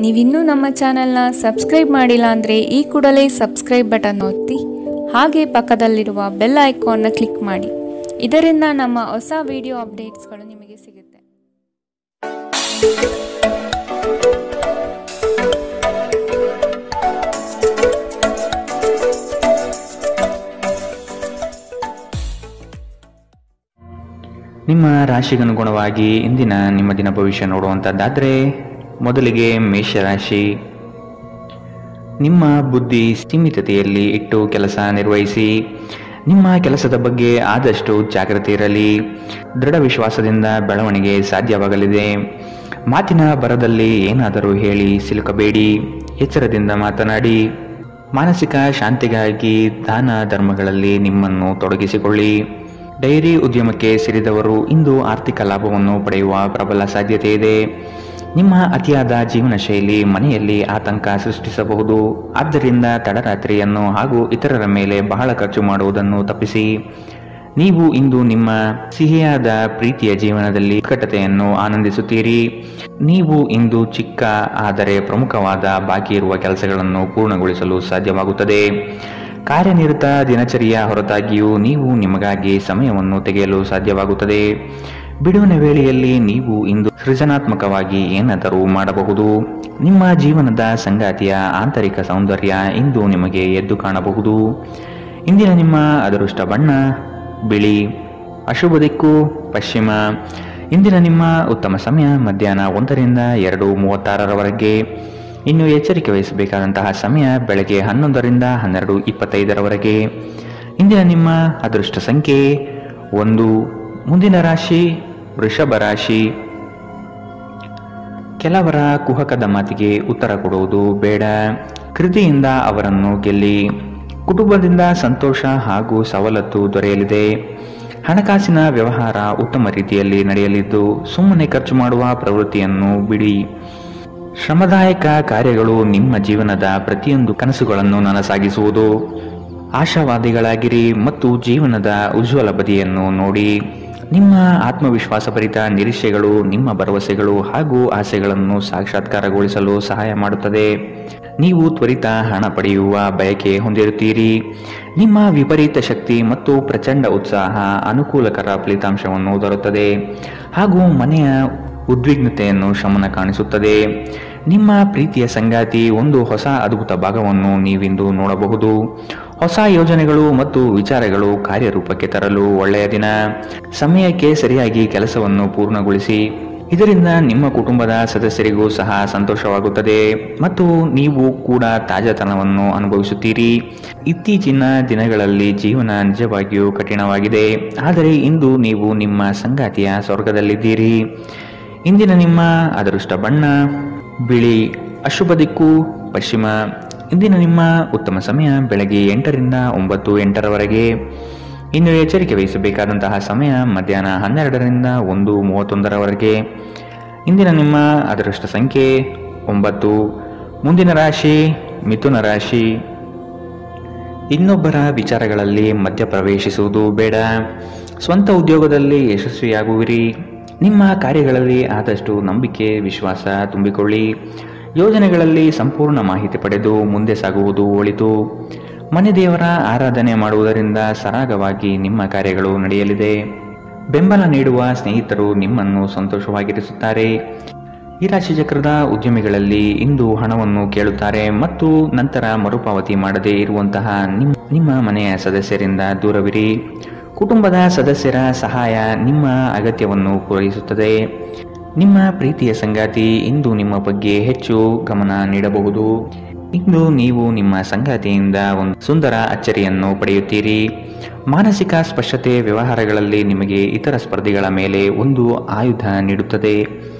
ನೀವಿನ್ನೂ ನಮ್ಮ ಚಾನೆಲ್ನ ಸಬ್ಸ್ಕ್ರೈಬ್ ಮಾಡಿಲ್ಲ ಅಂದರೆ ಈ ಕೂಡಲೇ ಸಬ್ಸ್ಕ್ರೈಬ್ ಬಟನ್ ಒತ್ತಿ ಹಾಗೆ ಪಕ್ಕದಲ್ಲಿರುವ ಬೆಲ್ ಐಕಾನ್ನ ಕ್ಲಿಕ್ ಮಾಡಿ. ಇದರಿಂದ ನಮ್ಮ ಹೊಸ ವಿಡಿಯೋ ಅಪ್ಡೇಟ್ಸ್ಗಳು ನಿಮಗೆ ಸಿಗುತ್ತೆ. ನಿಮ್ಮ ರಾಶಿಗನುಗುಣವಾಗಿ ಇಂದಿನ ನಿಮ್ಮ ದಿನ ಭವಿಷ್ಯ ನೋಡುವಂಥದ್ದಾದರೆ ಮೊದಲಿಗೆ ಮೇಷರಾಶಿ. ನಿಮ್ಮ ಬುದ್ಧಿ ಸೀಮಿತತೆಯಲ್ಲಿ ಇಟ್ಟು ಕೆಲಸ ನಿರ್ವಹಿಸಿ. ನಿಮ್ಮ ಕೆಲಸದ ಬಗ್ಗೆ ಆದಷ್ಟು ಜಾಗೃತಿ ಇರಲಿ. ದೃಢ ವಿಶ್ವಾಸದಿಂದ ಬೆಳವಣಿಗೆ ಸಾಧ್ಯವಾಗಲಿದೆ. ಮಾತಿನ ಬರದಲ್ಲಿ ಏನಾದರೂ ಹೇಳಿ ಸಿಲುಕಬೇಡಿ. ಎಚ್ಚರದಿಂದ ಮಾತನಾಡಿ. ಮಾನಸಿಕ ಶಾಂತಿಗಾಗಿ ದಾನ ಧರ್ಮಗಳಲ್ಲಿ ನಿಮ್ಮನ್ನು ತೊಡಗಿಸಿಕೊಳ್ಳಿ. ಡೈರಿ ಉದ್ಯಮಕ್ಕೆ ಸೇರಿದವರು ಇಂದು ಆರ್ಥಿಕ ಲಾಭವನ್ನು ಪಡೆಯುವ ಪ್ರಬಲ ಸಾಧ್ಯತೆ ಇದೆ. ನಿಮ್ಮ ಅತಿಯಾದ ಜೀವನ ಶೈಲಿ ಮನೆಯಲ್ಲಿ ಆತಂಕ ಸೃಷ್ಟಿಸಬಹುದು. ಆದ್ದರಿಂದ ತಡರಾತ್ರಿಯನ್ನು ಹಾಗೂ ಇತರರ ಮೇಲೆ ಬಹಳ ಖರ್ಚು ಮಾಡುವುದನ್ನು ತಪ್ಪಿಸಿ. ನೀವು ಇಂದು ನಿಮ್ಮ ಸಿಹಿಯಾದ ಪ್ರೀತಿಯ ಜೀವನದಲ್ಲಿ ಉತ್ಕಟತೆಯನ್ನು ಆನಂದಿಸುತ್ತೀರಿ. ನೀವು ಇಂದು ಚಿಕ್ಕ ಆದರೆ ಪ್ರಮುಖವಾದ ಬಾಕಿ ಇರುವ ಕೆಲಸಗಳನ್ನು ಪೂರ್ಣಗೊಳಿಸಲು ಸಾಧ್ಯವಾಗುತ್ತದೆ. ಕಾರ್ಯನಿರತ ದಿನಚರಿಯ ಹೊರತಾಗಿಯೂ ನೀವು ನಿಮಗಾಗಿ ಸಮಯವನ್ನು ತೆಗೆಯಲು ಸಾಧ್ಯವಾಗುತ್ತದೆ. ಬಿಡುವಿನ ವೇಳೆಯಲ್ಲಿ ನೀವು ಇಂದು ಸೃಜನಾತ್ಮಕವಾಗಿ ಏನಾದರೂ ಮಾಡಬಹುದು. ನಿಮ್ಮ ಜೀವನದ ಸಂಗಾತಿಯ ಆಂತರಿಕ ಸೌಂದರ್ಯ ಇಂದು ನಿಮಗೆ ಎದ್ದು ಕಾಣಬಹುದು. ಇಂದಿನ ನಿಮ್ಮ ಅದೃಷ್ಟ ಬಣ್ಣ ಬಿಳಿ. ಅಶುಭ ದಿಕ್ಕು ಪಶ್ಚಿಮ. ಇಂದಿನ ನಿಮ್ಮ ಉತ್ತಮ ಸಮಯ ಮಧ್ಯಾಹ್ನ 1ರಿಂದ 2:36ರವರೆಗೆ. ಇನ್ನು ಎಚ್ಚರಿಕೆ ವಹಿಸಬೇಕಾದಂತಹ ಸಮಯ ಬೆಳಗ್ಗೆ 11ರಿಂದ 12:25ರವರೆಗೆ. ಇಂದಿನ ನಿಮ್ಮ ಅದೃಷ್ಟ ಸಂಖ್ಯೆ 1. ಮುಂದಿನ ರಾಶಿ ವೃಷಭ ರಾಶಿ. ಕೆಲವರ ಕುಹಕದ ಮಾತಿಗೆ ಉತ್ತರ ಕೊಡುವುದು ಬೇಡ. ಕೃತಿಯಿಂದ ಅವರನ್ನು ಗೆಲ್ಲಿ. ಕುಟುಂಬದಿಂದ ಸಂತೋಷ ಹಾಗೂ ಸವಲತ್ತು ದೊರೆಯಲಿದೆ. ಹಣಕಾಸಿನ ವ್ಯವಹಾರ ಉತ್ತಮ ರೀತಿಯಲ್ಲಿ ನಡೆಯಲಿದ್ದು ಸುಮ್ಮನೆ ಖರ್ಚು ಮಾಡುವ ಪ್ರವೃತ್ತಿಯನ್ನು ಬಿಡಿ. ಶ್ರಮದಾಯಕ ಕಾರ್ಯಗಳು ನಿಮ್ಮ ಜೀವನದ ಪ್ರತಿಯೊಂದು ಕನಸುಗಳನ್ನು ನನಸಾಗಿಸುವುದು. ಆಶಾವಾದಿಗಳಾಗಿರಿ ಮತ್ತು ಜೀವನದ ಉಜ್ವಲ ಬದಿಯನ್ನು ನೋಡಿ. ನಿಮ್ಮ ಆತ್ಮವಿಶ್ವಾಸಭರಿತ ನಿರೀಕ್ಷೆಗಳು ನಿಮ್ಮ ಭರವಸೆಗಳು ಹಾಗೂ ಆಸೆಗಳನ್ನು ಸಾಕ್ಷಾತ್ಕಾರಗೊಳಿಸಲು ಸಹಾಯ ಮಾಡುತ್ತದೆ. ನೀವು ತ್ವರಿತ ಹಣ ಪಡೆಯುವ ಬಯಕೆ ಹೊಂದಿರುತ್ತೀರಿ. ನಿಮ್ಮ ವಿಪರೀತ ಶಕ್ತಿ ಮತ್ತು ಪ್ರಚಂಡ ಉತ್ಸಾಹ ಅನುಕೂಲಕರ ಫಲಿತಾಂಶವನ್ನು ತರುತ್ತದೆ ಹಾಗೂ ಮನೆಯ ಉದ್ವಿಗ್ನತೆಯನ್ನು ಶಮನ ಕಾಣಿಸುತ್ತದೆ. ನಿಮ್ಮ ಪ್ರೀತಿಯ ಸಂಗಾತಿ ಒಂದು ಹೊಸ ಅದ್ಭುತ ಭಾಗವನ್ನು ನೀವಿಂದು ನೋಡಬಹುದು. ಹೊಸ ಯೋಜನೆಗಳು ಮತ್ತು ವಿಚಾರಗಳು ಕಾರ್ಯರೂಪಕ್ಕೆ ತರಲು ಒಳ್ಳೆಯ ದಿನ. ಸಮಯಕ್ಕೆ ಸರಿಯಾಗಿ ಕೆಲಸವನ್ನು ಪೂರ್ಣಗೊಳಿಸಿ. ಇದರಿಂದ ನಿಮ್ಮ ಕುಟುಂಬದ ಸದಸ್ಯರಿಗೂ ಸಹ ಸಂತೋಷವಾಗುತ್ತದೆ ಮತ್ತು ನೀವು ಕೂಡ ತಾಜಾತನವನ್ನು ಅನುಭವಿಸುತ್ತೀರಿ. ಇತ್ತೀಚಿನ ದಿನಗಳಲ್ಲಿ ಜೀವನ ನಿಜವಾಗಿಯೂ ಕಠಿಣವಾಗಿದೆ, ಆದರೆ ಇಂದು ನೀವು ನಿಮ್ಮ ಸಂಗಾತಿಯ ಸ್ವರ್ಗದಲ್ಲಿದ್ದೀರಿ. ಇಂದಿನ ನಿಮ್ಮ ಅದೃಷ್ಟ ಬಣ್ಣ ಬಿಳಿ. ಅಶುಭ ದಿಕ್ಕು ಪಶ್ಚಿಮ. ಇಂದಿನ ನಿಮ್ಮ ಉತ್ತಮ ಸಮಯ ಬೆಳಗ್ಗೆ 8ರಿಂದ 9:08ರವರೆಗೆ. ಇನ್ನು ಎಚ್ಚರಿಕೆ ವಹಿಸಬೇಕಾದಂತಹ ಸಮಯ ಮಧ್ಯಾಹ್ನ 12ರಿಂದ 1:31ರವರೆಗೆ. ಇಂದಿನ ನಿಮ್ಮ ಅದೃಷ್ಟ ಸಂಖ್ಯೆ 9. ಮುಂದಿನ ರಾಶಿ ಮಿಥುನ ರಾಶಿ. ಇನ್ನೊಬ್ಬರ ವಿಚಾರಗಳಲ್ಲಿ ಮಧ್ಯಪ್ರವೇಶಿಸುವುದು ಬೇಡ. ಸ್ವಂತ ಉದ್ಯೋಗದಲ್ಲಿ ಯಶಸ್ವಿಯಾಗುವಿರಿ. ನಿಮ್ಮ ಕಾರ್ಯಗಳಲ್ಲಿ ಆದಷ್ಟು ನಂಬಿಕೆ ವಿಶ್ವಾಸ ತುಂಬಿಕೊಳ್ಳಿ. ಯೋಜನೆಗಳಲ್ಲಿ ಸಂಪೂರ್ಣ ಮಾಹಿತಿ ಪಡೆದು ಮುಂದೆ ಸಾಗುವುದು ಒಳಿತು. ಮನೆ ದೇವರ ಆರಾಧನೆ ಮಾಡುವುದರಿಂದ ಸರಾಗವಾಗಿ ನಿಮ್ಮ ಕಾರ್ಯಗಳು ನಡೆಯಲಿದೆ. ಬೆಂಬಲ ನೀಡುವ ಸ್ನೇಹಿತರು ನಿಮ್ಮನ್ನು ಸಂತೋಷವಾಗಿರಿಸುತ್ತಾರೆ. ಈ ರಾಶಿ ಚಕ್ರದ ಉದ್ಯಮಿಗಳಲ್ಲಿ ಇಂದು ಹಣವನ್ನು ಕೇಳುತ್ತಾರೆ ಮತ್ತು ನಂತರ ಮರುಪಾವತಿ ಮಾಡದೇ ಇರುವಂತಹ ನಿಮ್ಮ ಮನೆಯ ಸದಸ್ಯರಿಂದ ದೂರವಿರಿ. ಕುಟುಂಬದ ಸದಸ್ಯರ ಸಹಾಯ ನಿಮ್ಮ ಅಗತ್ಯವನ್ನು ಪೂರೈಸುತ್ತದೆ. ನಿಮ್ಮ ಪ್ರೀತಿಯ ಸಂಗಾತಿ ಇಂದು ನಿಮ್ಮ ಬಗ್ಗೆ ಹೆಚ್ಚು ಗಮನ ನೀಡಬಹುದು. ಇಂದು ನೀವು ನಿಮ್ಮ ಸಂಗಾತಿಯಿಂದ ಒಂದು ಸುಂದರ ಅಚ್ಚರಿಯನ್ನು ಪಡೆಯುತ್ತೀರಿ. ಮಾನಸಿಕ ಸ್ಪಷ್ಟತೆ ವ್ಯವಹಾರಗಳಲ್ಲಿ ನಿಮಗೆ ಇತರ ಸ್ಪರ್ಧಿಗಳ ಮೇಲೆ ಒಂದು ಆಯುಧ ನೀಡುತ್ತದೆ.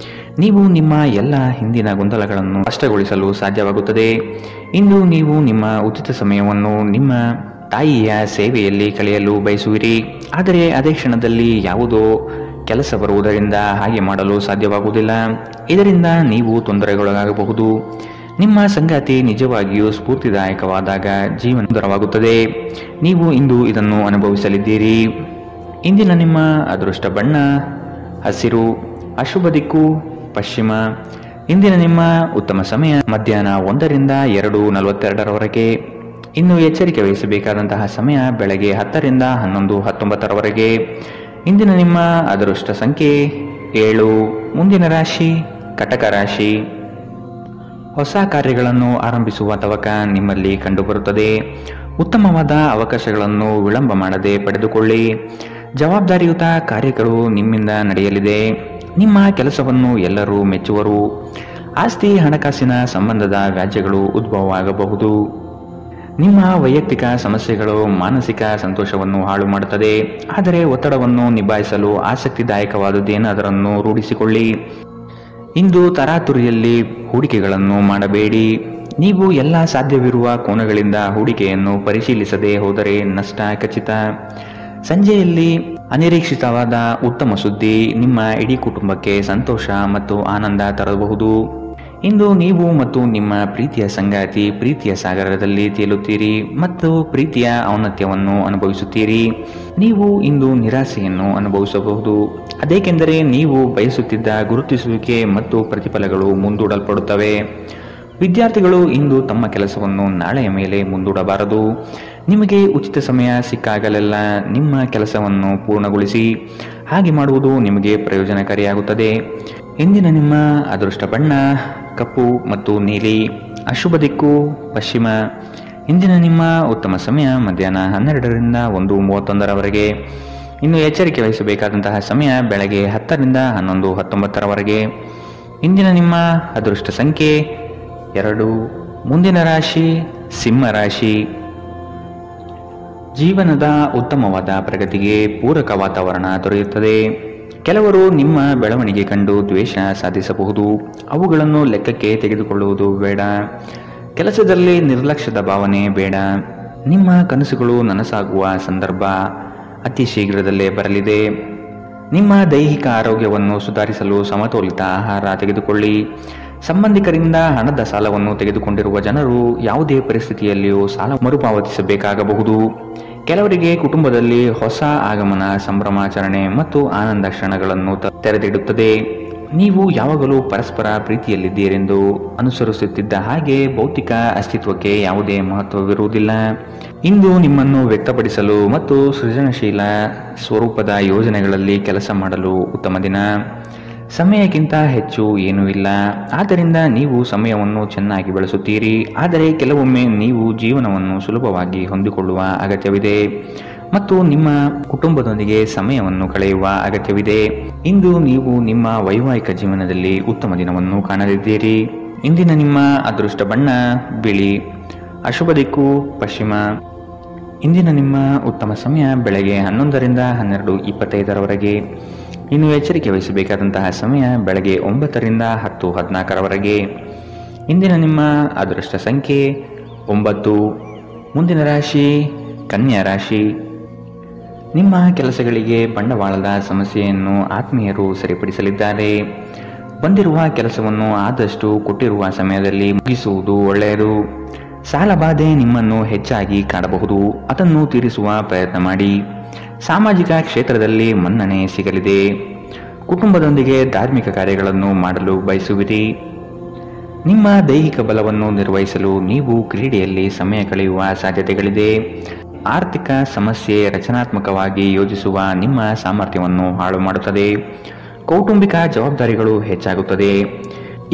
ನೀವು ನಿಮ್ಮ ಎಲ್ಲ ಹಿಂದಿನ ಗೊಂದಲಗಳನ್ನು ಸ್ಪಷ್ಟಗೊಳಿಸಲು ಸಾಧ್ಯವಾಗುತ್ತದೆ. ಇಂದು ನೀವು ನಿಮ್ಮ ಉಚಿತ ಸಮಯವನ್ನು ನಿಮ್ಮ ತಾಯಿಯ ಸೇವೆಯಲ್ಲಿ ಕಳೆಯಲು ಬಯಸುವಿರಿ, ಆದರೆ ಅದೇ ಕ್ಷಣದಲ್ಲಿ ಯಾವುದೋ ಕೆಲಸ ಬರುವುದರಿಂದ ಹಾಗೆ ಮಾಡಲು ಸಾಧ್ಯವಾಗುವುದಿಲ್ಲ. ಇದರಿಂದ ನೀವು ತೊಂದರೆಗೊಳಗಾಗಬಹುದು. ನಿಮ್ಮ ಸಂಗಾತಿ ನಿಜವಾಗಿಯೂ ಸ್ಫೂರ್ತಿದಾಯಕವಾದಾಗ ಜೀವನ ಸುಂದರವಾಗುತ್ತದೆ. ನೀವು ಇಂದು ಇದನ್ನು ಅನುಭವಿಸಲಿದ್ದೀರಿ. ಇಂದಿನ ನಿಮ್ಮ ಅದೃಷ್ಟ ಬಣ್ಣ ಹಸಿರು. ಅಶುಭ ದಿಕ್ಕು ಪಶ್ಚಿಮ. ಇಂದಿನ ನಿಮ್ಮ ಉತ್ತಮ ಸಮಯ ಮಧ್ಯಾಹ್ನ 1ರಿಂದ 2:42ರವರೆಗೆ. ಇನ್ನು ಎಚ್ಚರಿಕೆ ವಹಿಸಬೇಕಾದಂತಹ ಸಮಯ ಬೆಳಗ್ಗೆ 10ರಿಂದ 11:19ರವರೆಗೆ. ಇಂದಿನ ನಿಮ್ಮ ಅದೃಷ್ಟ ಸಂಖ್ಯೆ 7. ಮುಂದಿನ ರಾಶಿ ಕಟಕ ರಾಶಿ. ಹೊಸ ಕಾರ್ಯಗಳನ್ನು ಆರಂಭಿಸುವ ತವಕ ನಿಮ್ಮಲ್ಲಿ ಕಂಡುಬರುತ್ತದೆ. ಉತ್ತಮವಾದ ಅವಕಾಶಗಳನ್ನು ವಿಳಂಬ ಮಾಡದೆ ಪಡೆದುಕೊಳ್ಳಿ. ಜವಾಬ್ದಾರಿಯುತ ಕಾರ್ಯಗಳು ನಿಮ್ಮಿಂದ ನಡೆಯಲಿದೆ. ನಿಮ್ಮ ಕೆಲಸವನ್ನು ಎಲ್ಲರೂ ಮೆಚ್ಚುವರು. ಆಸ್ತಿ ಹಣಕಾಸಿನ ಸಂಬಂಧದ ವ್ಯಾಜ್ಯಗಳು ಉದ್ಭವವಾಗಬಹುದು. ನಿಮ್ಮ ವೈಯಕ್ತಿಕ ಸಮಸ್ಯೆಗಳು ಮಾನಸಿಕ ಸಂತೋಷವನ್ನು ಹಾಳು ಮಾಡುತ್ತದೆ. ಆದರೆ ಒತ್ತಡವನ್ನು ನಿಭಾಯಿಸಲು ಆಸಕ್ತಿದಾಯಕವಾದದ್ದೇನಾದರನ್ನು ರೂಢಿಸಿಕೊಳ್ಳಿ. ಇಂದು ತರಾತುರಿಯಲ್ಲಿ ಹೂಡಿಕೆಗಳನ್ನು ಮಾಡಬೇಡಿ. ನೀವು ಎಲ್ಲ ಸಾಧ್ಯವಿರುವ ಕೋನಗಳಿಂದ ಹೂಡಿಕೆಯನ್ನು ಪರಿಶೀಲಿಸದೆ ಹೋದರೆ ನಷ್ಟ ಖಚಿತ. ಸಂಜೆಯಲ್ಲಿ ಅನಿರೀಕ್ಷಿತವಾದ ಉತ್ತಮ ಸುದ್ದಿ ನಿಮ್ಮ ಇಡೀ ಕುಟುಂಬಕ್ಕೆ ಸಂತೋಷ ಮತ್ತು ಆನಂದ ತರಬಹುದು. ಇಂದು ನೀವು ಮತ್ತು ನಿಮ್ಮ ಪ್ರೀತಿಯ ಸಂಗಾತಿ ಪ್ರೀತಿಯ ಸಾಗರದಲ್ಲಿ ತೇಲುತ್ತೀರಿ ಮತ್ತು ಪ್ರೀತಿಯ ಔನ್ನತ್ಯವನ್ನು ಅನುಭವಿಸುತ್ತೀರಿ. ನೀವು ಇಂದು ನಿರಾಸೆಯನ್ನು ಅನುಭವಿಸಬಹುದು. ಅದೇಕೆಂದರೆ ನೀವು ಬಯಸುತ್ತಿದ್ದ ಗುರುತಿಸುವಿಕೆ ಮತ್ತು ಪ್ರತಿಫಲಗಳು ಮುಂದೂಡಲ್ಪಡುತ್ತವೆ. ವಿದ್ಯಾರ್ಥಿಗಳು ಇಂದು ತಮ್ಮ ಕೆಲಸವನ್ನು ನಾಳೆಯ ಮೇಲೆ ಮುಂದೂಡಬಾರದು. ನಿಮಗೆ ಉಚಿತ ಸಮಯ ಸಿಕ್ಕಾಗಲೆಲ್ಲ ನಿಮ್ಮ ಕೆಲಸವನ್ನು ಪೂರ್ಣಗೊಳಿಸಿ. ಹಾಗೆ ಮಾಡುವುದು ನಿಮಗೆ ಪ್ರಯೋಜನಕಾರಿಯಾಗುತ್ತದೆ. ಇಂದಿನ ನಿಮ್ಮ ಅದೃಷ್ಟ ಬಣ್ಣ ಕಪ್ಪು ಮತ್ತು ನೀಲಿ. ಅಶುಭ ದಿಕ್ಕು ಪಶ್ಚಿಮ. ಇಂದಿನ ನಿಮ್ಮ ಉತ್ತಮ ಸಮಯ ಮಧ್ಯಾಹ್ನ 12ರಿಂದ 1:31ರವರೆಗೆ. ಇನ್ನು ಎಚ್ಚರಿಕೆ ವಹಿಸಬೇಕಾದಂತಹ ಸಮಯ ಬೆಳಗ್ಗೆ 10ರಿಂದ 11:19ರವರೆಗೆ. ಇಂದಿನ ನಿಮ್ಮ ಅದೃಷ್ಟ ಸಂಖ್ಯೆ 2. ಮುಂದಿನ ರಾಶಿ ಸಿಂಹ ರಾಶಿ. ಜೀವನದ ಉತ್ತಮವಾದ ಪ್ರಗತಿಗೆ ಪೂರಕ ವಾತಾವರಣ ದೊರೆಯುತ್ತದೆ. ಕೆಲವರು ನಿಮ್ಮ ಬೆಳವಣಿಗೆ ಕಂಡು ದ್ವೇಷ ಸಾಧಿಸಬಹುದು. ಅವುಗಳನ್ನು ಲೆಕ್ಕಕ್ಕೆ ತೆಗೆದುಕೊಳ್ಳುವುದು ಬೇಡ. ಕೆಲಸದಲ್ಲಿ ನಿರ್ಲಕ್ಷ್ಯದ ಭಾವನೆ ಬೇಡ. ನಿಮ್ಮ ಕನಸುಗಳು ನನಸಾಗುವ ಸಂದರ್ಭ ಅತಿ ಶೀಘ್ರದಲ್ಲೇ ಬರಲಿದೆ. ನಿಮ್ಮ ದೈಹಿಕ ಆರೋಗ್ಯವನ್ನು ಸುಧಾರಿಸಲು ಸಮತೋಲಿತ ಆಹಾರ ತೆಗೆದುಕೊಳ್ಳಿ. ಸಂಬಂಧಿಕರಿಂದ ಹಣದ ಸಾಲವನ್ನು ತೆಗೆದುಕೊಂಡಿರುವ ಜನರು ಯಾವುದೇ ಪರಿಸ್ಥಿತಿಯಲ್ಲಿಯೂ ಸಾಲ ಮರುಪಾವತಿಸಬೇಕಾಗಬಹುದು. ಕೆಲವರಿಗೆ ಕುಟುಂಬದಲ್ಲಿ ಹೊಸ ಆಗಮನ ಸಂಭ್ರಮಾಚರಣೆ ಮತ್ತು ಆನಂದ ಕ್ಷಣಗಳನ್ನು ತೆರೆದಿಡುತ್ತದೆ. ನೀವು ಯಾವಾಗಲೂ ಪರಸ್ಪರ ಪ್ರೀತಿಯಲ್ಲಿದ್ದೀರೆಂದು ಅನುಸರಿಸುತ್ತಿದ್ದ ಹಾಗೆ ಭೌತಿಕ ಅಸ್ತಿತ್ವಕ್ಕೆ ಯಾವುದೇ ಮಹತ್ವವಿರುವುದಿಲ್ಲ. ಇಂದು ನಿಮ್ಮನ್ನು ವ್ಯಕ್ತಪಡಿಸಲು ಮತ್ತು ಸೃಜನಶೀಲ ಸ್ವರೂಪದ ಯೋಜನೆಗಳಲ್ಲಿ ಕೆಲಸ ಮಾಡಲು ಉತ್ತಮ ದಿನ. ಸಮಯಕ್ಕಿಂತ ಹೆಚ್ಚು ಏನೂ ಇಲ್ಲ. ಆದ್ದರಿಂದ ನೀವು ಸಮಯವನ್ನು ಚೆನ್ನಾಗಿ ಬಳಸುತ್ತೀರಿ. ಆದರೆ ಕೆಲವೊಮ್ಮೆ ನೀವು ಜೀವನವನ್ನು ಸುಲಭವಾಗಿ ಹೊಂದಿಕೊಳ್ಳುವ ಅಗತ್ಯವಿದೆ ಮತ್ತು ನಿಮ್ಮ ಕುಟುಂಬದೊಂದಿಗೆ ಸಮಯವನ್ನು ಕಳೆಯುವ ಅಗತ್ಯವಿದೆ. ಇಂದು ನೀವು ನಿಮ್ಮ ವೈವಾಹಿಕ ಜೀವನದಲ್ಲಿ ಉತ್ತಮ ದಿನವನ್ನು ಕಾಣಲಿದ್ದೀರಿ. ಇಂದಿನ ನಿಮ್ಮ ಅದೃಷ್ಟ ಬಣ್ಣ ಬಿಳಿ. ಅಶುಭ ದಿಕ್ಕು ಪಶ್ಚಿಮ. ಇಂದಿನ ನಿಮ್ಮ ಉತ್ತಮ ಸಮಯ ಬೆಳಗ್ಗೆ 11ರಿಂದ 12:25ರವರೆಗೆ. ಇನ್ನು ಎಚ್ಚರಿಕೆ ವಹಿಸಬೇಕಾದಂತಹ ಸಮಯ ಬೆಳಗ್ಗೆ 9ರಿಂದ 10:14ರವರೆಗೆ. ಇಂದಿನ ನಿಮ್ಮ ಅದೃಷ್ಟ ಸಂಖ್ಯೆ 9. ಮುಂದಿನ ರಾಶಿ ಕನ್ಯಾ ರಾಶಿ. ನಿಮ್ಮ ಕೆಲಸಗಳಿಗೆ ಬಂಡವಾಳದ ಸಮಸ್ಯೆಯನ್ನು ಆತ್ಮೀಯರು ಸರಿಪಡಿಸಲಿದ್ದಾರೆ. ಬಂದಿರುವ ಕೆಲಸವನ್ನು ಆದಷ್ಟು ಕೊಟ್ಟಿರುವ ಸಮಯದಲ್ಲಿ ಮುಗಿಸುವುದು ಒಳ್ಳೆಯದು. ಸಾಲಬಾಧೆ ನಿಮ್ಮನ್ನು ಹೆಚ್ಚಾಗಿ ಕಾಡಬಹುದು. ಅದನ್ನು ತೀರಿಸುವ ಪ್ರಯತ್ನ ಮಾಡಿ. ಸಾಮಾಜಿಕ ಕ್ಷೇತ್ರದಲ್ಲಿ ಮನ್ನಣೆ ಸಿಗಲಿದೆ. ಕುಟುಂಬದೊಂದಿಗೆ ಧಾರ್ಮಿಕ ಕಾರ್ಯಗಳನ್ನು ಮಾಡಲು ಬಯಸುವಿರಿ. ನಿಮ್ಮ ದೈಹಿಕ ಬಲವನ್ನು ನಿರ್ವಹಿಸಲು ನೀವು ಕ್ರೀಡೆಯಲ್ಲಿ ಸಮಯ ಕಳೆಯುವ ಸಾಧ್ಯತೆಗಳಿದೆ. ಆರ್ಥಿಕ ಸಮಸ್ಯೆ ರಚನಾತ್ಮಕವಾಗಿ ಯೋಜಿಸುವ ನಿಮ್ಮ ಸಾಮರ್ಥ್ಯವನ್ನು ಹಾಳು ಮಾಡುತ್ತದೆ. ಕೌಟುಂಬಿಕ ಜವಾಬ್ದಾರಿಗಳು ಹೆಚ್ಚಾಗುತ್ತದೆ.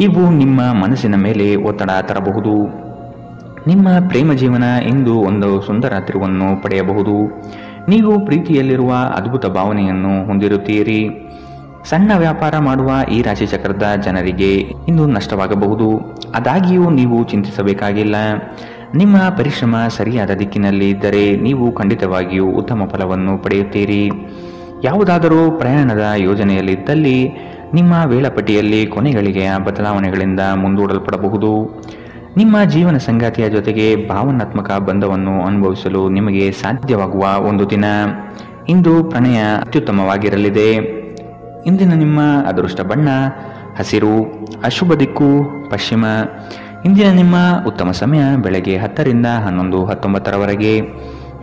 ಇವು ನಿಮ್ಮ ಮನಸ್ಸಿನ ಮೇಲೆ ಒತ್ತಡ ತರಬಹುದು. ನಿಮ್ಮ ಪ್ರೇಮ ಜೀವನ ಇಂದು ಒಂದು ಸುಂದರ ತಿರುವನ್ನು ಪಡೆಯಬಹುದು. ನೀವು ಪ್ರೀತಿಯಲ್ಲಿರುವ ಅದ್ಭುತ ಭಾವನೆಯನ್ನು ಹೊಂದಿರುತ್ತೀರಿ. ಸಣ್ಣ ವ್ಯಾಪಾರ ಮಾಡುವ ಈ ರಾಶಿ ಚಕ್ರದ ಜನರಿಗೆ ಇಂದು ನಷ್ಟವಾಗಬಹುದು. ಆದಾಗ್ಯೂ ನೀವು ಚಿಂತಿಸಬೇಕಾಗಿಲ್ಲ. ನಿಮ್ಮ ಪರಿಶ್ರಮ ಸರಿಯಾದ ದಿಕ್ಕಿನಲ್ಲಿ ಇದ್ದರೆ ನೀವು ಖಂಡಿತವಾಗಿಯೂ ಉತ್ತಮ ಫಲವನ್ನು ಪಡೆಯುತ್ತೀರಿ. ಯಾವುದಾದರೂ ಪ್ರಯಾಣದ ಯೋಜನೆಯಲ್ಲಿದ್ದಲ್ಲಿ ನಿಮ್ಮ ವೇಳಾಪಟ್ಟಿಯಲ್ಲಿ ಕೊನೆಗಳಿಗೆಯ ಬದಲಾವಣೆಗಳಿಂದ ಮುಂದೂಡಲ್ಪಡಬಹುದು. ನಿಮ್ಮ ಜೀವನ ಸಂಗಾತಿಯ ಜೊತೆಗೆ ಭಾವನಾತ್ಮಕ ಬಂಧವನ್ನು ಅನುಭವಿಸಲು ನಿಮಗೆ ಸಾಧ್ಯವಾಗುವ ಒಂದು ದಿನ. ಇಂದು ಪ್ರಣಯ ಅತ್ಯುತ್ತಮವಾಗಿರಲಿದೆ. ಇಂದಿನ ನಿಮ್ಮ ಅದೃಷ್ಟ ಬಣ್ಣ ಹಸಿರು. ಅಶುಭ ದಿಕ್ಕು ಪಶ್ಚಿಮ. ಇಂದಿನ ನಿಮ್ಮ ಉತ್ತಮ ಸಮಯ ಬೆಳಗ್ಗೆ 10ರಿಂದ 11:19ರವರೆಗೆ.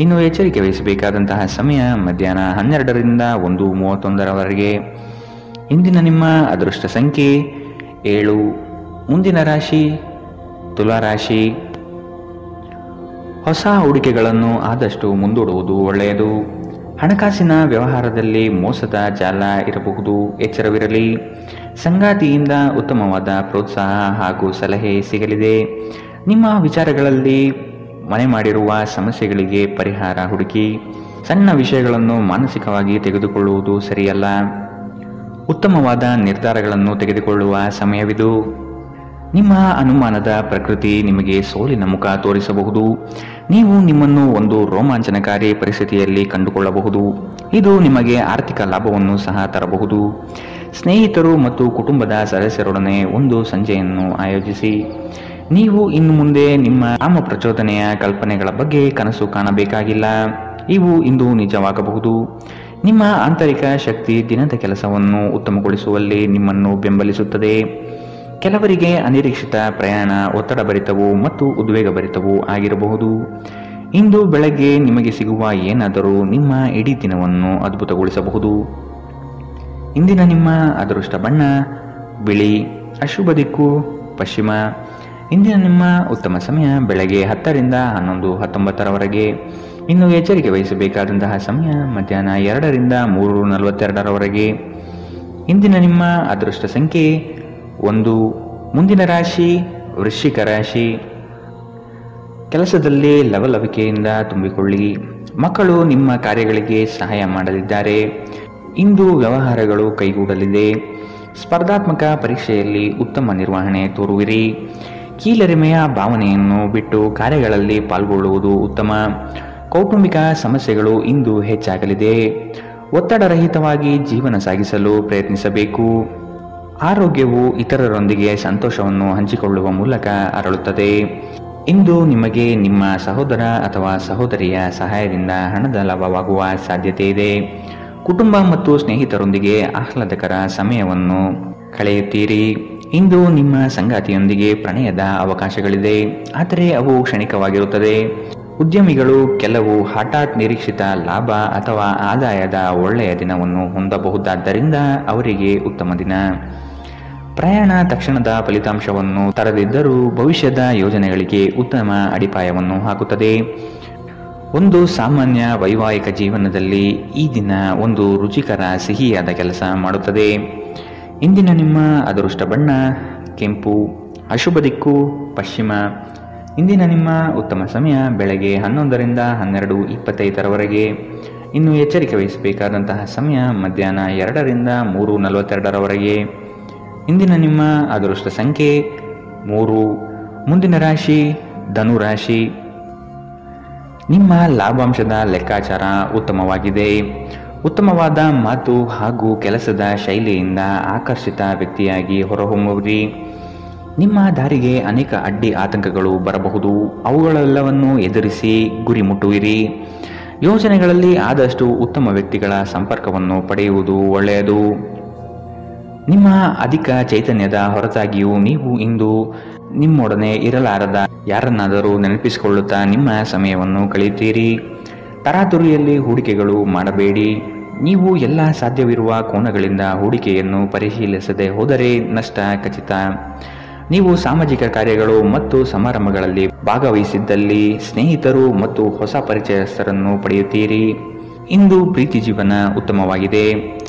ಇನ್ನು ಎಚ್ಚರಿಕೆ ವಹಿಸಬೇಕಾದಂತಹ ಸಮಯ ಮಧ್ಯಾಹ್ನ 12ರಿಂದ 1:31ರವರೆಗೆ. ಇಂದಿನ ನಿಮ್ಮ ಅದೃಷ್ಟ ಸಂಖ್ಯೆ 7. ಮುಂದಿನ ರಾಶಿ ತುಲಾರಾಶಿ. ಹೊಸ ಹೂಡಿಕೆಗಳನ್ನು ಆದಷ್ಟು ಮುಂದೂಡುವುದು ಒಳ್ಳೆಯದು. ಹಣಕಾಸಿನ ವ್ಯವಹಾರದಲ್ಲಿ ಮೋಸದ ಜಾಲ ಇರಬಹುದು, ಎಚ್ಚರವಿರಲಿ. ಸಂಗಾತಿಯಿಂದ ಉತ್ತಮವಾದ ಪ್ರೋತ್ಸಾಹ ಹಾಗೂ ಸಲಹೆ ಸಿಗಲಿದೆ. ನಿಮ್ಮ ವಿಚಾರಗಳಲ್ಲಿ ಮನೆ ಮಾಡಿರುವ ಸಮಸ್ಯೆಗಳಿಗೆ ಪರಿಹಾರ ಹುಡುಕಿ. ಸಣ್ಣ ವಿಷಯಗಳನ್ನು ಮಾನಸಿಕವಾಗಿ ತೆಗೆದುಕೊಳ್ಳುವುದು ಸರಿಯಲ್ಲ. ಉತ್ತಮವಾದ ನಿರ್ಧಾರಗಳನ್ನು ತೆಗೆದುಕೊಳ್ಳುವ ಸಮಯವಿದು. ನಿಮ್ಮ ಅನುಮಾನದ ಪ್ರಕೃತಿ ನಿಮಗೆ ಸೋಲಿನ ಮುಖ ತೋರಿಸಬಹುದು. ನೀವು ನಿಮ್ಮನ್ನು ಒಂದು ರೋಮಾಂಚನಕಾರಿ ಪರಿಸ್ಥಿತಿಯಲ್ಲಿ ಕಂಡುಕೊಳ್ಳಬಹುದು. ಇದು ನಿಮಗೆ ಆರ್ಥಿಕ ಲಾಭವನ್ನು ಸಹ ತರಬಹುದು. ಸ್ನೇಹಿತರು ಮತ್ತು ಕುಟುಂಬದ ಸದಸ್ಯರೊಡನೆ ಒಂದು ಸಂಜೆಯನ್ನು ಆಯೋಜಿಸಿ. ನೀವು ಇನ್ನು ಮುಂದೆ ನಿಮ್ಮ ಕಾಮ ಪ್ರಚೋದನೆಯ ಕಲ್ಪನೆಗಳ ಬಗ್ಗೆ ಕನಸು ಕಾಣಬೇಕಾಗಿಲ್ಲ. ಇವು ಇಂದು ನಿಜವಾಗಬಹುದು. ನಿಮ್ಮ ಆಂತರಿಕ ಶಕ್ತಿ ದಿನದ ಕೆಲಸವನ್ನು ಉತ್ತಮಗೊಳಿಸುವಲ್ಲಿ ನಿಮ್ಮನ್ನು ಬೆಂಬಲಿಸುತ್ತದೆ. ಕೆಲವರಿಗೆ ಅನಿರೀಕ್ಷಿತ ಪ್ರಯಾಣ ಒತ್ತಡಭರಿತವೂ ಮತ್ತು ಉದ್ವೇಗಭರಿತವೂ ಆಗಿರಬಹುದು. ಇಂದು ಬೆಳಗ್ಗೆ ನಿಮಗೆ ಸಿಗುವ ಏನಾದರೂ ನಿಮ್ಮ ಇಡೀ ದಿನವನ್ನು ಅದ್ಭುತಗೊಳಿಸಬಹುದು. ಇಂದಿನ ನಿಮ್ಮ ಅದೃಷ್ಟ ಬಣ್ಣ ಬಿಳಿ. ಅಶುಭ ದಿಕ್ಕು ಪಶ್ಚಿಮ. ಇಂದಿನ ನಿಮ್ಮ ಉತ್ತಮ ಸಮಯ ಬೆಳಗ್ಗೆ 10 ರಿಂದ 11, 19ರವರೆಗೆ. ಇನ್ನು ಎಚ್ಚರಿಕೆ ವಹಿಸಬೇಕಾದಂತಹ ಸಮಯ ಮಧ್ಯಾಹ್ನ 2 ರಿಂದ 3:42ರವರೆಗೆ. ಇಂದಿನ ನಿಮ್ಮ ಅದೃಷ್ಟ ಸಂಖ್ಯೆ 1. ಮುಂದಿನ ರಾಶಿ ವೃಶ್ಚಿಕ ರಾಶಿ. ಕೆಲಸದಲ್ಲಿ ಲವಲವಿಕೆಯಿಂದ ತುಂಬಿಕೊಳ್ಳಿ. ಮಕ್ಕಳು ನಿಮ್ಮ ಕಾರ್ಯಗಳಿಗೆ ಸಹಾಯ ಮಾಡಲಿದ್ದಾರೆ. ಇಂದು ವ್ಯವಹಾರಗಳು ಕೈಗೂಡಲಿದೆ. ಸ್ಪರ್ಧಾತ್ಮಕ ಪರೀಕ್ಷೆಯಲ್ಲಿ ಉತ್ತಮ ನಿರ್ವಹಣೆ ತೋರುವಿರಿ. ಕೀಳರಿಮೆಯ ಭಾವನೆಯನ್ನು ಬಿಟ್ಟು ಕಾರ್ಯಗಳಲ್ಲಿ ಪಾಲ್ಗೊಳ್ಳುವುದು ಉತ್ತಮ. ಕೌಟುಂಬಿಕ ಸಮಸ್ಯೆಗಳು ಇಂದು ಹೆಚ್ಚಾಗಲಿದೆ. ಒತ್ತಡರಹಿತವಾಗಿ ಜೀವನ ಸಾಗಿಸಲು ಪ್ರಯತ್ನಿಸಬೇಕು. ಆರೋಗ್ಯವು ಇತರರೊಂದಿಗೆ ಸಂತೋಷವನ್ನು ಹಂಚಿಕೊಳ್ಳುವ ಮೂಲಕ ಅರಳುತ್ತದೆ. ಇಂದು ನಿಮಗೆ ನಿಮ್ಮ ಸಹೋದರ ಅಥವಾ ಸಹೋದರಿಯ ಸಹಾಯದಿಂದ ಹಣದ ಲಾಭವಾಗುವ ಸಾಧ್ಯತೆ ಇದೆ. ಕುಟುಂಬ ಮತ್ತು ಸ್ನೇಹಿತರೊಂದಿಗೆ ಆಹ್ಲಾದಕರ ಸಮಯವನ್ನು ಕಳೆಯುತ್ತೀರಿ. ಇಂದು ನಿಮ್ಮ ಸಂಗಾತಿಯೊಂದಿಗೆ ಪ್ರಣಯದ ಅವಕಾಶಗಳಿದೆ, ಆದರೆ ಅವು ಕ್ಷಣಿಕವಾಗಿರುತ್ತದೆ. ಉದ್ಯಮಿಗಳು ಕೆಲವು ಹಠಾತ್ ನಿರೀಕ್ಷಿತ ಲಾಭ ಅಥವಾ ಆದಾಯದ ಒಳ್ಳೆಯ ದಿನವನ್ನು ಹೊಂದಬಹುದಾದ್ದರಿಂದ ಅವರಿಗೆ ಉತ್ತಮ ದಿನ. ಪ್ರಯಾಣ ತಕ್ಷಣದ ಫಲಿತಾಂಶವನ್ನು ತರದಿದ್ದರೂ ಭವಿಷ್ಯದ ಯೋಜನೆಗಳಿಗೆ ಉತ್ತಮ ಅಡಿಪಾಯವನ್ನು ಹಾಕುತ್ತದೆ. ಒಂದು ಸಾಮಾನ್ಯ ವೈವಾಹಿಕ ಜೀವನದಲ್ಲಿ ಈ ದಿನ ಒಂದು ರುಚಿಕರ ಸಿಹಿಯಾದ ಕೆಲಸ ಮಾಡುತ್ತದೆ. ಇಂದಿನ ನಿಮ್ಮ ಅದೃಷ್ಟ ಬಣ್ಣ ಕೆಂಪು. ಅಶುಭ ದಿಕ್ಕು ಪಶ್ಚಿಮ. ಇಂದಿನ ನಿಮ್ಮ ಉತ್ತಮ ಸಮಯ ಬೆಳಗ್ಗೆ 11 ರಿಂದ 12:25ರವರೆಗೆ. ಇನ್ನು ಎಚ್ಚರಿಕೆ ವಹಿಸಬೇಕಾದಂತಹ ಸಮಯ ಮಧ್ಯಾಹ್ನ 2 ರಿಂದ 3:42ರವರೆಗೆ. ಇಂದಿನ ನಿಮ್ಮ ಅದೃಷ್ಟ ಸಂಖ್ಯೆ 3. ಮುಂದಿನ ರಾಶಿ ಧನುರಾಶಿ. ನಿಮ್ಮ ಲಾಭಾಂಶದ ಲೆಕ್ಕಾಚಾರ ಉತ್ತಮವಾಗಿದೆ. ಉತ್ತಮವಾದ ಮಾತು ಹಾಗೂ ಕೆಲಸದ ಶೈಲಿಯಿಂದ ಆಕರ್ಷಿತ ವ್ಯಕ್ತಿಯಾಗಿ ಹೊರಹೊಮ್ಮುವಿರಿ. ನಿಮ್ಮ ದಾರಿಗೆ ಅನೇಕ ಅಡ್ಡಿ ಆತಂಕಗಳು ಬರಬಹುದು. ಅವುಗಳೆಲ್ಲವನ್ನು ಎದುರಿಸಿ ಗುರಿ ಮುಟ್ಟುವಿರಿ. ಯೋಜನೆಗಳಲ್ಲಿ ಆದಷ್ಟು ಉತ್ತಮ ವ್ಯಕ್ತಿಗಳ ಸಂಪರ್ಕವನ್ನು ಪಡೆಯುವುದು ಒಳ್ಳೆಯದು. ನಿಮ್ಮ ಅಧಿಕ ಚೈತನ್ಯದ ಹೊರತಾಗಿಯೂ ನೀವು ಇಂದು ನಿಮ್ಮೊಡನೆ ಇರಲಾರದ ಯಾರನ್ನಾದರೂ ನೆನಪಿಸಿಕೊಳ್ಳುತ್ತಾ ನಿಮ್ಮ ಸಮಯವನ್ನು ಕಳೆಯುತ್ತೀರಿ. ತರಾತುರಿಯಲ್ಲಿ ಹೂಡಿಕೆಗಳು ಮಾಡಬೇಡಿ. ನೀವು ಎಲ್ಲ ಸಾಧ್ಯವಿರುವ ಕೋನಗಳಿಂದ ಹೂಡಿಕೆಯನ್ನು ಪರಿಶೀಲಿಸದೆ ಹೋದರೆ ನಷ್ಟ ಖಚಿತ. ನೀವು ಸಾಮಾಜಿಕ ಕಾರ್ಯಗಳು ಮತ್ತು ಸಮಾರಂಭಗಳಲ್ಲಿ ಭಾಗವಹಿಸಿದ್ದಲ್ಲಿ ಸ್ನೇಹಿತರು ಮತ್ತು ಹೊಸ ಪರಿಚಯಸ್ಥರನ್ನು ಪಡೆಯುತ್ತೀರಿ. ಇಂದು ಪ್ರೀತಿ ಜೀವನ ಉತ್ತಮವಾಗಿದೆ.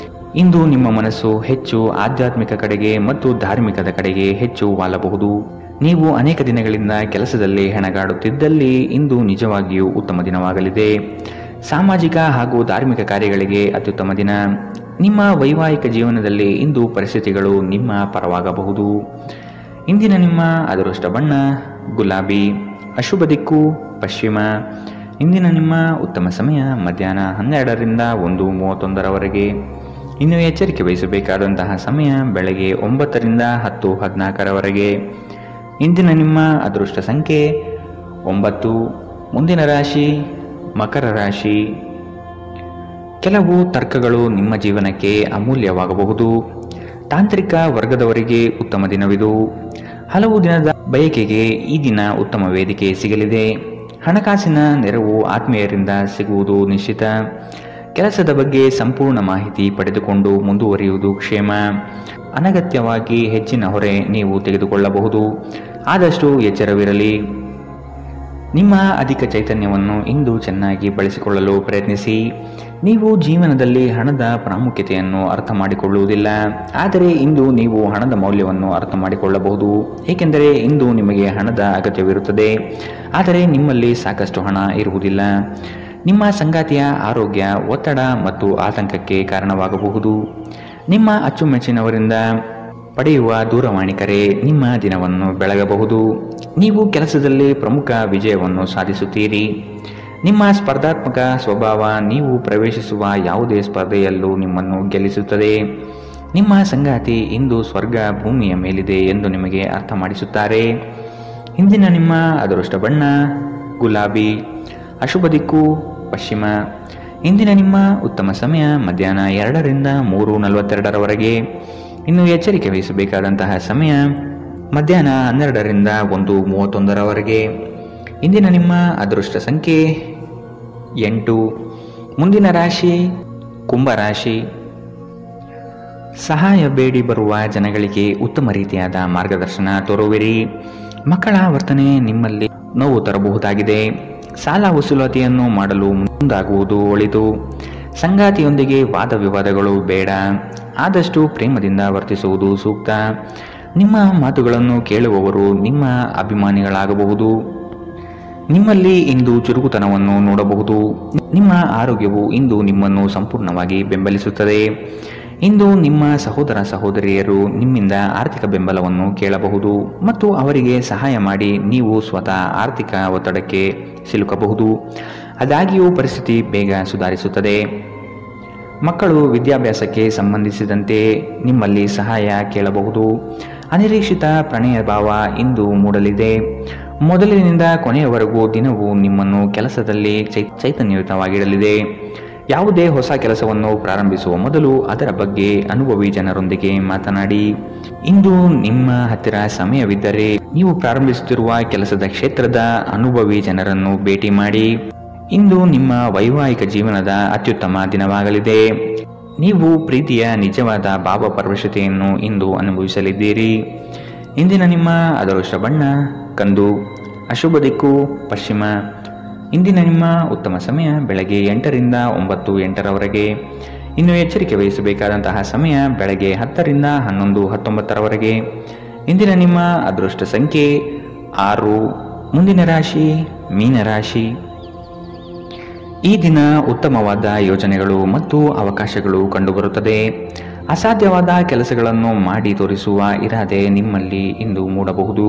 ಇಂದು ನಿಮ್ಮ ಮನಸ್ಸು ಹೆಚ್ಚು ಆಧ್ಯಾತ್ಮಿಕ ಕಡೆಗೆ ಮತ್ತು ಧಾರ್ಮಿಕದ ಕಡೆಗೆ ಹೆಚ್ಚು ವಾಲಬಹುದು. ನೀವು ಅನೇಕ ದಿನಗಳಿಂದ ಕೆಲಸದಲ್ಲಿ ಹೆಣಗಾಡುತ್ತಿದ್ದಲ್ಲಿ ಇಂದು ನಿಜವಾಗಿಯೂ ಉತ್ತಮ ದಿನವಾಗಲಿದೆ. ಸಾಮಾಜಿಕ ಹಾಗೂ ಧಾರ್ಮಿಕ ಕಾರ್ಯಗಳಿಗೆ ಅತ್ಯುತ್ತಮ ದಿನ. ನಿಮ್ಮ ವೈವಾಹಿಕ ಜೀವನದಲ್ಲಿ ಇಂದು ಪರಿಸ್ಥಿತಿಗಳು ನಿಮ್ಮ ಪರವಾಗಬಹುದು. ಇಂದಿನ ನಿಮ್ಮ ಅದೃಷ್ಟ ಬಣ್ಣ ಗುಲಾಬಿ. ಅಶುಭ ದಿಕ್ಕು ಪಶ್ಚಿಮ. ಇಂದಿನ ನಿಮ್ಮ ಉತ್ತಮ ಸಮಯ ಮಧ್ಯಾಹ್ನ 12 ರಿಂದ 1:31ರವರೆಗೆ. ಇನ್ನು ಎಚ್ಚರಿಕೆ ವಹಿಸಬೇಕಾದಂತಹ ಸಮಯ ಬೆಳಗ್ಗೆ 9 ರಿಂದ 10:14ರವರೆಗೆ. ಇಂದಿನ ನಿಮ್ಮ ಅದೃಷ್ಟ ಸಂಖ್ಯೆ 9. ಮುಂದಿನ ರಾಶಿ ಮಕರ ರಾಶಿ. ಕೆಲವು ತರ್ಕಗಳು ನಿಮ್ಮ ಜೀವನಕ್ಕೆ ಅಮೂಲ್ಯವಾಗಬಹುದು. ತಾಂತ್ರಿಕ ವರ್ಗದವರಿಗೆ ಉತ್ತಮ ದಿನವಿದು. ಹಲವು ದಿನದ ಬಯಕೆಗೆ ಈ ದಿನ ಉತ್ತಮ ವೇದಿಕೆ ಸಿಗಲಿದೆ. ಹಣಕಾಸಿನ ನೆರವು ಆತ್ಮೀಯರಿಂದ ಸಿಗುವುದು ನಿಶ್ಚಿತ. ಕೆಲಸದ ಬಗ್ಗೆ ಸಂಪೂರ್ಣ ಮಾಹಿತಿ ಪಡೆದುಕೊಂಡು ಮುಂದುವರಿಯುವುದು ಕ್ಷೇಮ. ಅನಗತ್ಯವಾಗಿ ಹೆಚ್ಚಿನ ಹೊರೆ ನೀವು ತೆಗೆದುಕೊಳ್ಳಬಹುದು. ಆದಷ್ಟು ಎಚ್ಚರವಿರಲಿ. ನಿಮ್ಮ ಅಧಿಕ ಚೈತನ್ಯವನ್ನು ಇಂದು ಚೆನ್ನಾಗಿ ಬಳಸಿಕೊಳ್ಳಲು ಪ್ರಯತ್ನಿಸಿ. ನೀವು ಜೀವನದಲ್ಲಿ ಹಣದ ಪ್ರಾಮುಖ್ಯತೆಯನ್ನು ಅರ್ಥ ಮಾಡಿಕೊಳ್ಳುವುದಿಲ್ಲ, ಆದರೆ ಇಂದು ನೀವು ಹಣದ ಮೌಲ್ಯವನ್ನು ಅರ್ಥ ಮಾಡಿಕೊಳ್ಳಬಹುದು. ಏಕೆಂದರೆ ಇಂದು ನಿಮಗೆ ಹಣದ ಅಗತ್ಯವಿರುತ್ತದೆ, ಆದರೆ ನಿಮ್ಮಲ್ಲಿ ಸಾಕಷ್ಟು ಹಣ ಇರುವುದಿಲ್ಲ. ನಿಮ್ಮ ಸಂಗಾತಿಯ ಆರೋಗ್ಯ ಒತ್ತಡ ಮತ್ತು ಆತಂಕಕ್ಕೆ ಕಾರಣವಾಗಬಹುದು. ನಿಮ್ಮ ಅಚ್ಚುಮೆಚ್ಚಿನವರಿಂದ ಪಡೆಯುವ ದೂರವಾಣಿ ಕರೆ ನಿಮ್ಮ ದಿನವನ್ನು ಬೆಳಗಬಹುದು. ನೀವು ಕೆಲಸದಲ್ಲಿ ಪ್ರಮುಖ ವಿಜಯವನ್ನು ಸಾಧಿಸುತ್ತೀರಿ. ನಿಮ್ಮ ಸ್ಪರ್ಧಾತ್ಮಕ ಸ್ವಭಾವ ನೀವು ಪ್ರವೇಶಿಸುವ ಯಾವುದೇ ಸ್ಪರ್ಧೆಯಲ್ಲೂ ನಿಮ್ಮನ್ನು ಗೆಲ್ಲಿಸುತ್ತದೆ. ನಿಮ್ಮ ಸಂಗಾತಿ ಇಂದು ಸ್ವರ್ಗ ಭೂಮಿಯ ಮೇಲಿದೆ ಎಂದು ನಿಮಗೆ ಅರ್ಥ ಮಾಡಿಸುತ್ತಾರೆ. ಇಂದಿನ ನಿಮ್ಮ ಅದೃಷ್ಟ ಬಣ್ಣ ಗುಲಾಬಿ, ಅಶುಭ ದಿಕ್ಕು ಪಶ್ಚಿಮ. ಇಂದಿನ ನಿಮ್ಮ ಉತ್ತಮ ಸಮಯ ಮಧ್ಯಾಹ್ನ 2ರಿಂದ 3:42ರವರೆಗೆ. ಇನ್ನು ಎಚ್ಚರಿಕೆ ವಹಿಸಬೇಕಾದಂತಹ ಸಮಯ ಮಧ್ಯಾಹ್ನ 12ರಿಂದ 1:31ರವರೆಗೆ. ಇಂದಿನ ನಿಮ್ಮ ಅದೃಷ್ಟ ಸಂಖ್ಯೆ 8. ಮುಂದಿನ ರಾಶಿ ಕುಂಭರಾಶಿ. ಸಹಾಯ ಬೇಡಿ ಬರುವ ಜನಗಳಿಗೆ ಉತ್ತಮ ರೀತಿಯಾದ ಮಾರ್ಗದರ್ಶನ ತೋರುವಿರಿ. ಮಕ್ಕಳ ವರ್ತನೆ ನಿಮ್ಮಲ್ಲಿ ನೋವು ತರಬಹುದಾಗಿದೆ. ಸಾಲ ವಸೂಲಾತಿಯನ್ನು ಮಾಡಲು ಮುಂದಾಗುವುದು ಒಳಿತು. ಸಂಗಾತಿಯೊಂದಿಗೆ ವಾದ ವಿವಾದಗಳು ಬೇಡ. ಆದಷ್ಟು ಪ್ರೇಮದಿಂದ ವರ್ತಿಸುವುದು ಸೂಕ್ತ. ನಿಮ್ಮ ಮಾತುಗಳನ್ನು ಕೇಳುವವರು ನಿಮ್ಮ ಅಭಿಮಾನಿಗಳಾಗಬಹುದು. ನಿಮ್ಮಲ್ಲಿ ಇಂದು ಚುರುಕುತನವನ್ನು ನೋಡಬಹುದು. ನಿಮ್ಮ ಆರೋಗ್ಯವು ಇಂದು ನಿಮ್ಮನ್ನು ಸಂಪೂರ್ಣವಾಗಿ ಬೆಂಬಲಿಸುತ್ತದೆ. ಇಂದು ನಿಮ್ಮ ಸಹೋದರ ಸಹೋದರಿಯರು ನಿಮ್ಮಿಂದ ಆರ್ಥಿಕ ಬೆಂಬಲವನ್ನು ಕೇಳಬಹುದು ಮತ್ತು ಅವರಿಗೆ ಸಹಾಯ ಮಾಡಿ ನೀವು ಸ್ವತಃ ಆರ್ಥಿಕ ಒತ್ತಡಕ್ಕೆ ಸಿಲುಕಬಹುದು. ಆದಾಗ್ಯೂ ಪರಿಸ್ಥಿತಿ ಬೇಗ ಸುಧಾರಿಸುತ್ತದೆ. ಮಕ್ಕಳು ವಿದ್ಯಾಭ್ಯಾಸಕ್ಕೆ ಸಂಬಂಧಿಸಿದಂತೆ ನಿಮ್ಮಲ್ಲಿ ಸಹಾಯ ಕೇಳಬಹುದು. ಅನಿರೀಕ್ಷಿತ ಪ್ರಣಯ ಭಾವ ಇಂದು ಮೂಡಲಿದೆ. ಮೊದಲಿನಿಂದ ಕೊನೆಯವರೆಗೂ ದಿನವು ನಿಮ್ಮನ್ನು ಕೆಲಸದಲ್ಲಿ ಚೈತನ್ಯಯುತವಾಗಿಡಲಿದೆ. ಯಾವುದೇ ಹೊಸ ಕೆಲಸವನ್ನು ಪ್ರಾರಂಭಿಸುವ ಮೊದಲು ಅದರ ಬಗ್ಗೆ ಅನುಭವಿ ಜನರೊಂದಿಗೆ ಮಾತನಾಡಿ. ಇಂದು ನಿಮ್ಮ ಹತ್ತಿರ ಸಮಯವಿದ್ದರೆ ನೀವು ಪ್ರಾರಂಭಿಸುತ್ತಿರುವ ಕೆಲಸದ ಕ್ಷೇತ್ರದ ಅನುಭವಿ ಜನರನ್ನು ಭೇಟಿ ಮಾಡಿ. ಇಂದು ನಿಮ್ಮ ವೈವಾಹಿಕ ಜೀವನದ ಅತ್ಯುತ್ತಮ ದಿನವಾಗಲಿದೆ. ನೀವು ಪ್ರೀತಿಯ ನಿಜವಾದ ಭಾವಪರವಶತೆಯನ್ನು ಇಂದು ಅನುಭವಿಸಲಿದ್ದೀರಿ. ಇಂದಿನ ನಿಮ್ಮ ಅದೃಷ್ಟ ಬಣ್ಣ ಕಂದು, ಅಶುಭ ದಿಕ್ಕು ಪಶ್ಚಿಮ. ಇಂದಿನ ನಿಮ್ಮ ಉತ್ತಮ ಸಮಯ ಬೆಳಗ್ಗೆ 8ರಿಂದ 9:08ರವರೆಗೆ. ಇನ್ನು ಎಚ್ಚರಿಕೆ ವಹಿಸಬೇಕಾದಂತಹ ಸಮಯ ಬೆಳಗ್ಗೆ 10ರಿಂದ 11:19ರವರೆಗೆ. ಇಂದಿನ ನಿಮ್ಮ ಅದೃಷ್ಟ ಸಂಖ್ಯೆ 6. ಮುಂದಿನ ರಾಶಿ ಮೀನರಾಶಿ. ಈ ದಿನ ಉತ್ತಮವಾದ ಯೋಜನೆಗಳು ಮತ್ತು ಅವಕಾಶಗಳು ಕಂಡುಬರುತ್ತದೆ. ಅಸಾಧ್ಯವಾದ ಕೆಲಸಗಳನ್ನು ಮಾಡಿ ತೋರಿಸುವ ಇರಾದೆ ನಿಮ್ಮಲ್ಲಿ ಇಂದು ಮೂಡಬಹುದು.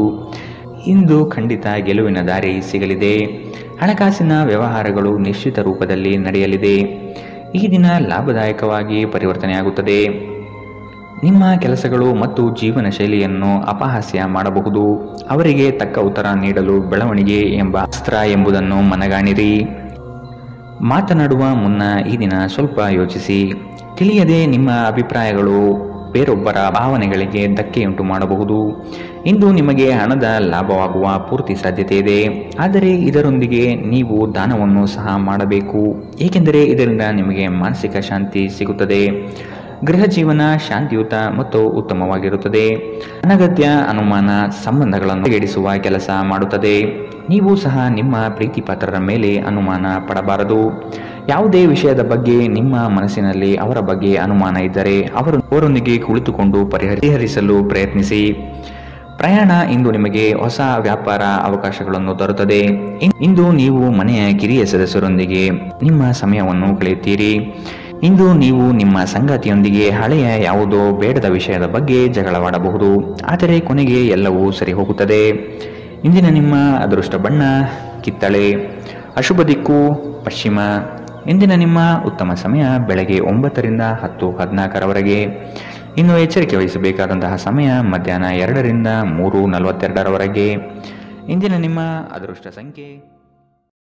ಇಂದು ಖಂಡಿತ ಗೆಲುವಿನ ದಾರಿ ಸಿಗಲಿದೆ. ಹಣಕಾಸಿನ ವ್ಯವಹಾರಗಳು ನಿಶ್ಚಿತ ರೂಪದಲ್ಲಿ ನಡೆಯಲಿದೆ. ಈ ದಿನ ಲಾಭದಾಯಕವಾಗಿ ಪರಿವರ್ತನೆಯಾಗುತ್ತದೆ. ನಿಮ್ಮ ಕೆಲಸಗಳು ಮತ್ತು ಜೀವನ ಶೈಲಿಯನ್ನು ಅಪಹಾಸ್ಯ ಮಾಡಬಹುದು. ಅವರಿಗೆ ತಕ್ಕ ಉತ್ತರ ನೀಡಲು ಬೆಳವಣಿಗೆ ಎಂಬ ಅಸ್ತ್ರ ಎಂಬುದನ್ನು ಮನಗಾಣಿರಿ. ಮಾತನಾಡುವ ಮುನ್ನ ಈ ದಿನ ಸ್ವಲ್ಪ ಯೋಚಿಸಿ. ತಿಳಿಯದೆ ನಿಮ್ಮ ಅಭಿಪ್ರಾಯಗಳು ಬೇರೊಬ್ಬರ ಭಾವನೆಗಳಿಗೆ ಧಕ್ಕೆಯುಂಟು ಮಾಡಬಹುದು. ಇಂದು ನಿಮಗೆ ಹಣದ ಲಾಭವಾಗುವ ಪೂರ್ತಿ ಸಾಧ್ಯತೆ ಇದೆ, ಆದರೆ ಇದರೊಂದಿಗೆ ನೀವು ದಾನವನ್ನು ಸಹ ಮಾಡಬೇಕು, ಏಕೆಂದರೆ ಇದರಿಂದ ನಿಮಗೆ ಮಾನಸಿಕ ಶಾಂತಿ ಸಿಗುತ್ತದೆ. ಗೃಹ ಜೀವನ ಶಾಂತಿಯುತ ಮತ್ತು ಉತ್ತಮವಾಗಿರುತ್ತದೆ. ಅನಗತ್ಯ ಅನುಮಾನ ಸಂಬಂಧಗಳನ್ನು ಎಡಿಸುವ ಕೆಲಸ ಮಾಡುತ್ತದೆ. ನೀವು ಸಹ ನಿಮ್ಮ ಪ್ರೀತಿ ಪಾತ್ರರ ಮೇಲೆ ಅನುಮಾನ ಪಡಬಾರದು. ಯಾವುದೇ ವಿಷಯದ ಬಗ್ಗೆ ನಿಮ್ಮ ಮನಸ್ಸಿನಲ್ಲಿ ಅವರ ಬಗ್ಗೆ ಅನುಮಾನ ಇದ್ದರೆ ಅವರೊಂದಿಗೆ ಕುಳಿತುಕೊಂಡು ಪರಿಹರಿಸಲು ಪ್ರಯತ್ನಿಸಿ. ಪ್ರಯಾಣ ಇಂದು ನಿಮಗೆ ಹೊಸ ವ್ಯಾಪಾರ ಅವಕಾಶಗಳನ್ನು ತರುತ್ತದೆ. ಇಂದು ನೀವು ಮನೆಯ ಕಿರಿಯ ಸದಸ್ಯರೊಂದಿಗೆ ನಿಮ್ಮ ಸಮಯವನ್ನು ಕಳೆಯುತ್ತೀರಿ. ಇಂದು ನೀವು ನಿಮ್ಮ ಸಂಗಾತಿಯೊಂದಿಗೆ ಹಳೆಯ ಯಾವುದೋ ಬೇಡದ ವಿಷಯದ ಬಗ್ಗೆ ಜಗಳವಾಡಬಹುದು, ಆದರೆ ಕೊನೆಗೆ ಎಲ್ಲವೂ ಸರಿ ಹೋಗುತ್ತದೆ. ಇಂದಿನ ನಿಮ್ಮ ಅದೃಷ್ಟ ಬಣ್ಣ ಕಿತ್ತಳೆ, ಅಶುಭ ದಿಕ್ಕು ಪಶ್ಚಿಮ. ಇಂದಿನ ನಿಮ್ಮ ಉತ್ತಮ ಸಮಯ ಬೆಳಗ್ಗೆ 9ರಿಂದ 10:14ರವರೆಗೆ. ಇನ್ನು ಎಚ್ಚರಿಕೆ ವಹಿಸಬೇಕಾದಂತಹ ಸಮಯ ಮಧ್ಯಾಹ್ನ 2ರಿಂದ 3:42ರವರೆಗೆ. ಇಂದಿನ ನಿಮ್ಮ ಅದೃಷ್ಟ ಸಂಖ್ಯೆ